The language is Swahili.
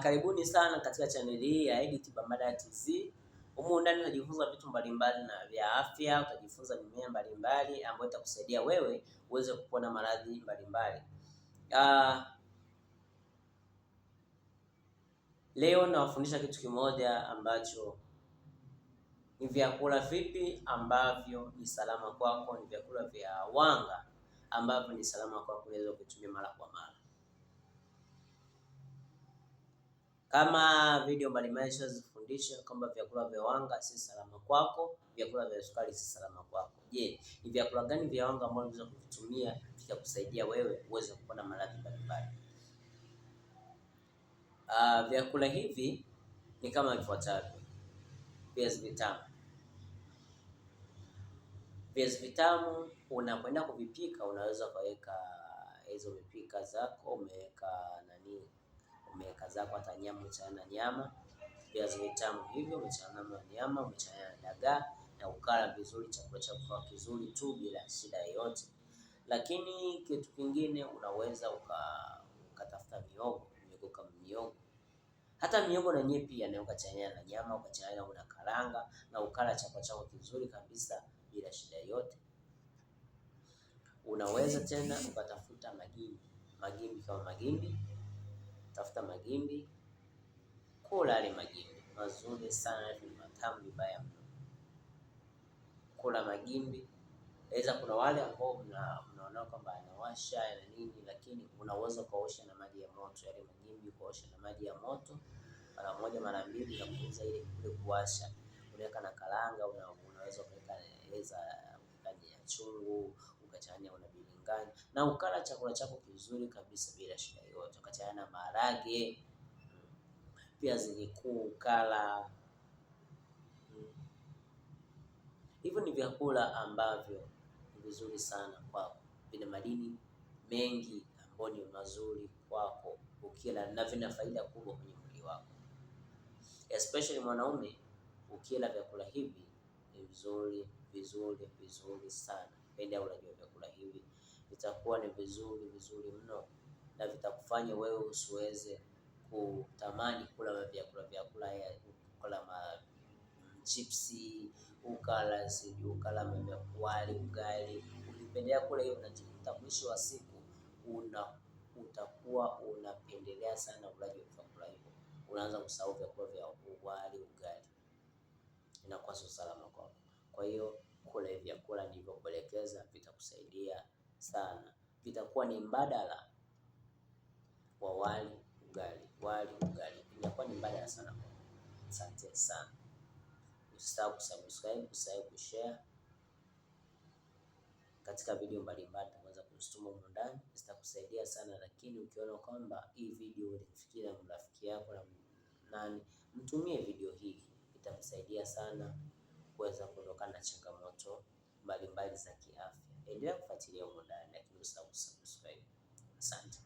Karibuni sana katika chaneli hii ya Edi Tiba Mbadala TZ. Humu ndani utajifunza vitu mbalimbali na vya afya, utajifunza mimea mbalimbali ambayo itakusaidia wewe uweze kupona maradhi mbalimbali. Leo nawafundisha kitu kimoja ambacho ni vyakula vipi ambavyo ni salama kwako, ni vyakula vya wanga ambavyo ni salama kwako unaweza kutumia mara kwa mara. Kama video mbalimbali zinazofundisha kwamba vyakula vya wanga si salama kwako, vyakula vya sukari si salama kwako. Je, ni vyakula gani vya wanga ambavyo unaweza kuvitumia vikakusaidia wewe uweze kupona maradhi mbalimbali? Vyakula hivi ni kama ifuatavyo. Viazi vitamu. Viazi vitamu unapoenda kuvipika unaweza kuweka hizo mipika zako, umeweka zako hata nyama, umechanganya nyama. Viazi vitamu hivyo umechanganya na nyama, umechanganya na dagaa na ukala vizuri, chakula chako kizuri tu bila shida yoyote. Lakini kitu kingine unaweza ukatafuta mihogo kama mihogo. Hata mihogo na yenyewe pia na ukachanganya na nyama, ukachanganya na karanga na ukala chakula chako kizuri kabisa bila shida yoyote. Unaweza tena ukatafuta magimbi kama magimbi. Tafuta magimbi, kula yale magimbi mazuri sana, ni matamu vibaya mno. Kula magimbi. Aidha kuna wale ambao mnaona kwamba anawasha na nini, lakini unaweza kuosha na maji ya moto yale magimbi, kuosha na maji ya moto mara moja mara mbili na kuuza ile kuwasha. Unaweka na karanga, unaweza kuweka ndani ya chungu, ukachanganya na bilingani na ukala chakula chako kizuri kabisa bila shida yoyote. Ukachanganya na maharage, viazi vikuu ukala. Hivyo ni vyakula ambavyo ni vizuri sana kwako. Vina madini mengi ambayo ni mazuri kwako ukila, na vina faida kubwa kwenye mwili wako. Especially mwanaume, ukila vyakula hivi ni vizuri sana. Penda unajua vyakula hivi vitakuwa ni vizuri mno, na vitakufanya wewe usiweze kutamani kula vyakula ya kula chipsi, ukala wali, ugali. Ukipendelea kula hiyo unajikuta mwisho wa siku utakuwa unapendelea sana ulaji wa vyakula hivyo. Unaanza kusahau vyakula vya wali, ugali. Inakuwa sio salama kwako. Kwa hiyo kula hivi vyakula nilivyokuelekeza vitakusaidia sana. Vitakuwa ni mbadala wa wali, ugali. Inakuwa ni mbadala sana. Asante sana. Usisahau kusubscribe, usisahau kushare katika video mbalimbali tunaweza kuzituma huko ndani, zitakusaidia sana. Lakini ukiona kwamba hii video ilifikia rafiki yako na nani, mtumie video hii, itamsaidia sana kuweza kuondokana na changamoto mbalimbali za kiafya. Endelea kufuatilia huko ndani, lakini usisahau kusubscribe. Asante.